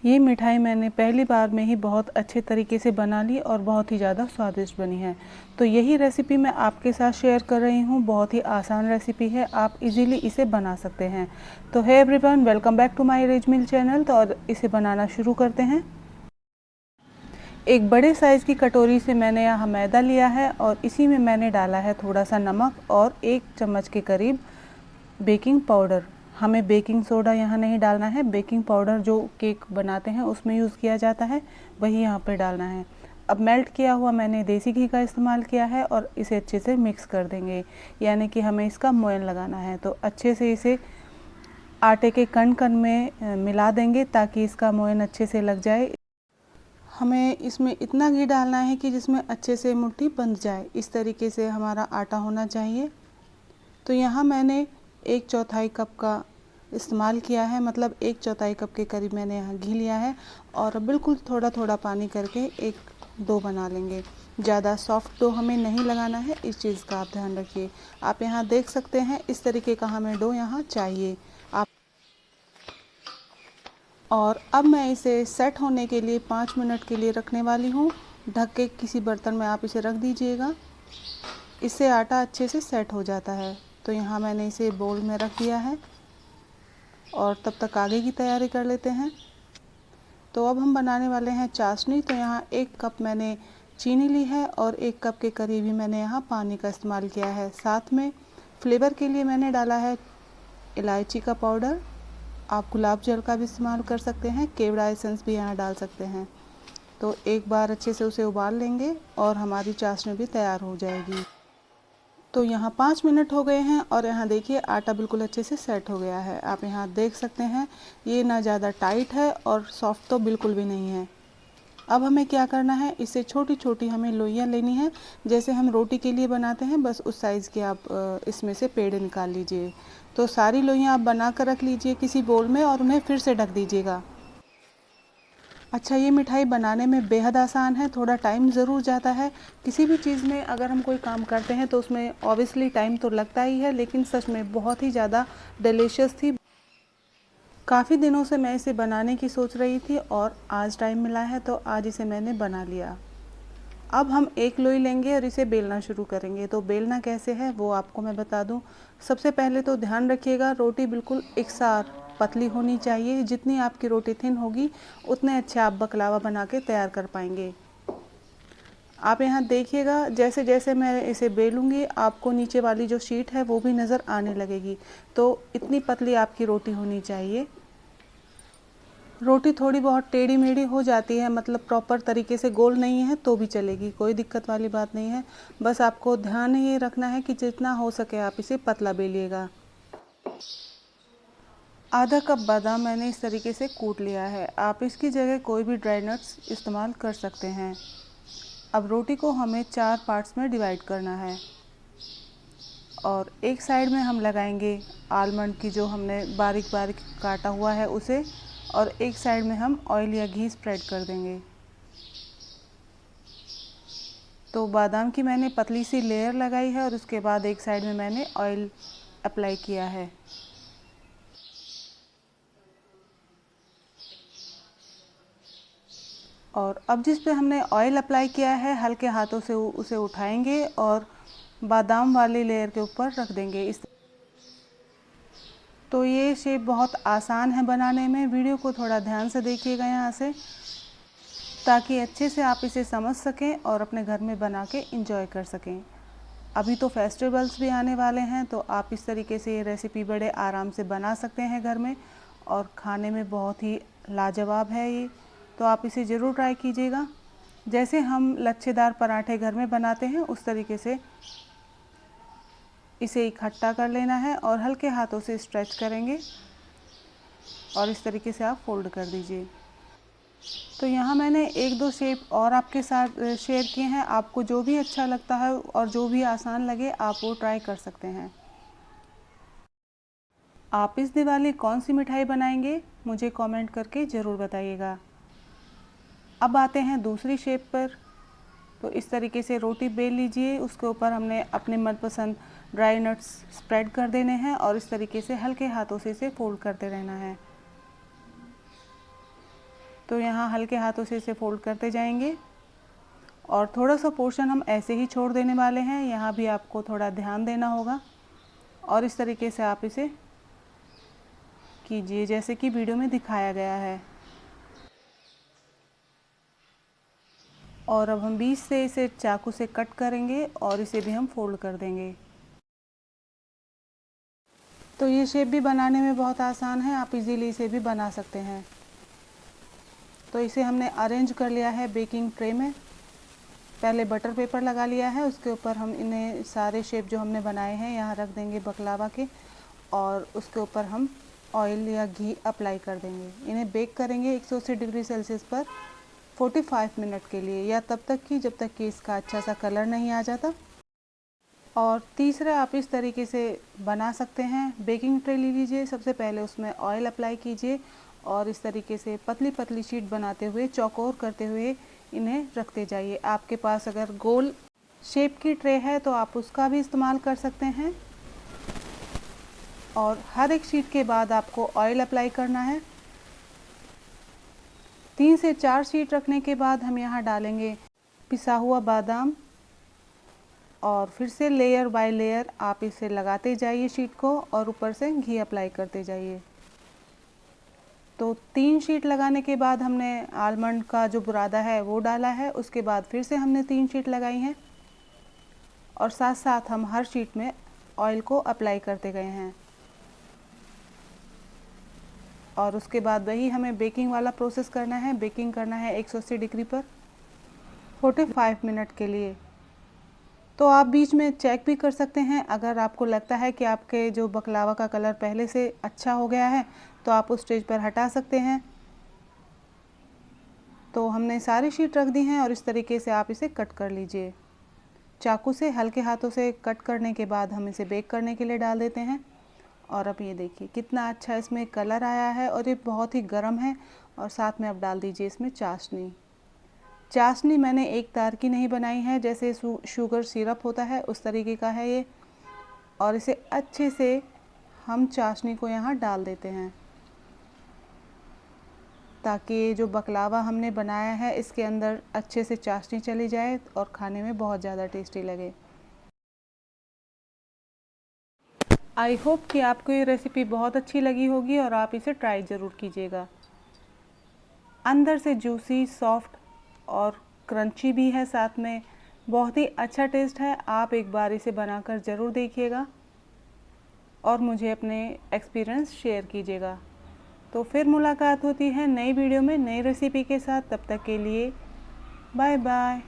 ये मिठाई मैंने पहली बार में ही बहुत अच्छे तरीके से बना ली और बहुत ही ज़्यादा स्वादिष्ट बनी है। तो यही रेसिपी मैं आपके साथ शेयर कर रही हूँ। बहुत ही आसान रेसिपी है, आप इजीली इसे बना सकते हैं। तो hey everyone, welcome back to my rich meal channel. तो और इसे बनाना शुरू करते हैं। एक बड़े साइज़ की कटोरी से मैंने यहाँ मैदा लिया है और इसी में मैंने डाला है थोड़ा सा नमक और 1 चम्मच के करीब बेकिंग पाउडर। हमें बेकिंग सोडा यहाँ नहीं डालना है, बेकिंग पाउडर जो केक बनाते हैं उसमें यूज़ किया जाता है वही यहाँ पे डालना है। अब मेल्ट किया हुआ मैंने देसी घी का इस्तेमाल किया है और इसे अच्छे से मिक्स कर देंगे, यानी कि हमें इसका मोयन लगाना है। तो अच्छे से इसे आटे के कण कण में मिला देंगे ताकि इसका मोयन अच्छे से लग जाए। हमें इसमें इतना घी डालना है कि जिसमें अच्छे से मुट्ठी बंध जाए, इस तरीके से हमारा आटा होना चाहिए। तो यहाँ मैंने 1/4 कप का इस्तेमाल किया है, मतलब 1/4 कप के करीब मैंने यहाँ घी लिया है और बिल्कुल थोड़ा थोड़ा पानी करके एक डो बना लेंगे। ज़्यादा सॉफ्ट डो हमें नहीं लगाना है, इस चीज़ का आप ध्यान रखिए। आप यहाँ देख सकते हैं इस तरीके का हमें डो यहाँ चाहिए। आप और अब मैं इसे सेट होने के लिए 5 मिनट के लिए रखने वाली हूँ। ढक के किसी बर्तन में आप इसे रख दीजिएगा, इससे आटा अच्छे से सेट हो जाता है। तो यहाँ मैंने इसे बोल में रख दिया है और तब तक आगे की तैयारी कर लेते हैं। तो अब हम बनाने वाले हैं चाशनी। तो यहाँ 1 कप मैंने चीनी ली है और 1 कप के करीब ही मैंने यहाँ पानी का इस्तेमाल किया है। साथ में फ्लेवर के लिए मैंने डाला है इलायची का पाउडर। आप गुलाब जल का भी इस्तेमाल कर सकते हैं, केवड़ा एसेंस भी यहाँ डाल सकते हैं। तो एक बार अच्छे से उसे उबाल लेंगे और हमारी चाशनी भी तैयार हो जाएगी। तो यहाँ 5 मिनट हो गए हैं और यहाँ देखिए आटा बिल्कुल अच्छे से सेट हो गया है। आप यहाँ देख सकते हैं ये ना ज़्यादा टाइट है और सॉफ्ट तो बिल्कुल भी नहीं है। अब हमें क्या करना है, इसे छोटी छोटी हमें लोइयाँ लेनी है, जैसे हम रोटी के लिए बनाते हैं बस उस साइज़ की आप इसमें से पेड़े निकाल लीजिए। तो सारी लोइयाँ आप बना कर रख लीजिए किसी बोल में और उन्हें फिर से ढक दीजिएगा। अच्छा, ये मिठाई बनाने में बेहद आसान है, थोड़ा टाइम ज़रूर जाता है। किसी भी चीज़ में अगर हम कोई काम करते हैं तो उसमें ऑब्वियसली टाइम तो लगता ही है, लेकिन सच में बहुत ही ज़्यादा डिलीशियस थी। काफ़ी दिनों से मैं इसे बनाने की सोच रही थी और आज टाइम मिला है तो आज इसे मैंने बना लिया। अब हम एक लोई लेंगे और इसे बेलना शुरू करेंगे। तो बेलना कैसे है वो आपको मैं बता दूं। सबसे पहले तो ध्यान रखिएगा, रोटी बिल्कुल एकसार पतली होनी चाहिए। जितनी आपकी रोटी थिन होगी उतने अच्छे आप बकलावा बना के तैयार कर पाएंगे। आप यहाँ देखिएगा, जैसे जैसे मैं इसे बेलूँगी आपको नीचे वाली जो शीट है वो भी नज़र आने लगेगी। तो इतनी पतली आपकी रोटी होनी चाहिए। रोटी थोड़ी बहुत टेढ़ी मेढ़ी हो जाती है, मतलब प्रॉपर तरीके से गोल नहीं है तो भी चलेगी, कोई दिक्कत वाली बात नहीं है। बस आपको ध्यान ये रखना है कि जितना हो सके आप इसे पतला बेलिएगा। आधा कप बादाम मैंने इस तरीके से कूट लिया है। आप इसकी जगह कोई भी ड्राई नट्स इस्तेमाल कर सकते हैं। अब रोटी को हमें 4 पार्ट्स में डिवाइड करना है और एक साइड में हम लगाएंगे आलमंड की जो हमने बारीक बारीक काटा हुआ है उसे, और एक साइड में हम ऑयल या घी स्प्रेड कर देंगे। तो बादाम की मैंने पतली सी लेयर लगाई है और उसके बाद एक साइड में मैंने ऑयल अप्लाई किया है। और अब जिस पे हमने ऑयल अप्लाई किया है हल्के हाथों से उसे उठाएंगे और बादाम वाली लेयर के ऊपर रख देंगे इस। तो ये शेप बहुत आसान है बनाने में। वीडियो को थोड़ा ध्यान से देखिएगा यहाँ से, ताकि अच्छे से आप इसे समझ सकें और अपने घर में बना के इंजॉय कर सकें। अभी तो फेस्टिवल्स भी आने वाले हैं तो आप इस तरीके से ये रेसिपी बड़े आराम से बना सकते हैं घर में, और खाने में बहुत ही लाजवाब है ये। तो आप इसे ज़रूर ट्राई कीजिएगा। जैसे हम लच्छेदार पराठे घर में बनाते हैं उस तरीके से इसे इकट्ठा कर लेना है और हल्के हाथों से स्ट्रेच करेंगे और इस तरीके से आप फोल्ड कर दीजिए। तो यहाँ मैंने 1-2 शेप और आपके साथ शेयर किए हैं। आपको जो भी अच्छा लगता है और जो भी आसान लगे आप वो ट्राई कर सकते हैं। आप इस दिवाली कौन सी मिठाई बनाएंगे मुझे कमेंट करके ज़रूर बताइएगा। अब आते हैं दूसरी शेप पर। तो इस तरीके से रोटी बेल लीजिए, उसके ऊपर हमने अपने मनपसंद ड्राई नट्स स्प्रेड कर देने हैं और इस तरीके से हल्के हाथों से इसे फोल्ड करते रहना है। तो यहाँ हल्के हाथों से इसे फोल्ड करते जाएंगे और थोड़ा सा पोर्शन हम ऐसे ही छोड़ देने वाले हैं। यहाँ भी आपको थोड़ा ध्यान देना होगा और इस तरीके से आप इसे कीजिए जैसे कि वीडियो में दिखाया गया है। और अब हम बीच से इसे चाकू से कट करेंगे और इसे भी हम फोल्ड कर देंगे। तो ये शेप भी बनाने में बहुत आसान है, आप इजीली इसे भी बना सकते हैं। तो इसे हमने अरेंज कर लिया है बेकिंग ट्रे में। पहले बटर पेपर लगा लिया है, उसके ऊपर हम इन्हें सारे शेप जो हमने बनाए हैं यहाँ रख देंगे बकलावा के, और उसके ऊपर हम ऑयल या घी अप्लाई कर देंगे। इन्हें बेक करेंगे 180 डिग्री सेल्सियस पर 45 मिनट के लिए, या तब तक कि जब तक कि इसका अच्छा सा कलर नहीं आ जाता। और तीसरा आप इस तरीके से बना सकते हैं। बेकिंग ट्रे ले लीजिए, सबसे पहले उसमें ऑयल अप्लाई कीजिए और इस तरीके से पतली पतली शीट बनाते हुए चौकोर करते हुए इन्हें रखते जाइए। आपके पास अगर गोल शेप की ट्रे है तो आप उसका भी इस्तेमाल कर सकते हैं। और हर एक शीट के बाद आपको ऑयल अप्लाई करना है। 3 से 4 शीट रखने के बाद हम यहाँ डालेंगे पिसा हुआ बादाम, और फिर से लेयर बाय लेयर आप इसे लगाते जाइए शीट को और ऊपर से घी अप्लाई करते जाइए। तो 3 शीट लगाने के बाद हमने आलमंड का जो बुरादा है वो डाला है, उसके बाद फिर से हमने 3 शीट लगाई हैं और साथ साथ हम हर शीट में ऑयल को अप्लाई करते गए हैं। और उसके बाद वही हमें बेकिंग वाला प्रोसेस करना है। बेकिंग करना है 180 डिग्री पर 45 मिनट के लिए। तो आप बीच में चेक भी कर सकते हैं, अगर आपको लगता है कि आपके जो बकलावा का कलर पहले से अच्छा हो गया है तो आप उस स्टेज पर हटा सकते हैं। तो हमने सारी शीट रख दी हैं और इस तरीके से आप इसे कट कर लीजिए। चाकू से हल्के हाथों से कट करने के बाद हम इसे बेक करने के लिए डाल देते हैं। और अब ये देखिए कितना अच्छा इसमें कलर आया है और ये बहुत ही गर्म है। और साथ में अब डाल दीजिए इसमें चाशनी। चाशनी मैंने एक तार की नहीं बनाई है, जैसे शुगर सिरप होता है उस तरीके का है ये। और इसे अच्छे से हम चाशनी को यहाँ डाल देते हैं ताकि ये जो बकलावा हमने बनाया है इसके अंदर अच्छे से चाशनी चली जाए और खाने में बहुत ज़्यादा टेस्टी लगे। आई होप कि आपको ये रेसिपी बहुत अच्छी लगी होगी और आप इसे ट्राई ज़रूर कीजिएगा। अंदर से जूसी, सॉफ्ट और क्रंची भी है, साथ में बहुत ही अच्छा टेस्ट है। आप एक बार इसे बनाकर ज़रूर देखिएगा और मुझे अपने एक्सपीरियंस शेयर कीजिएगा। तो फिर मुलाकात होती है नई वीडियो में नई रेसिपी के साथ। तब तक के लिए बाय बाय।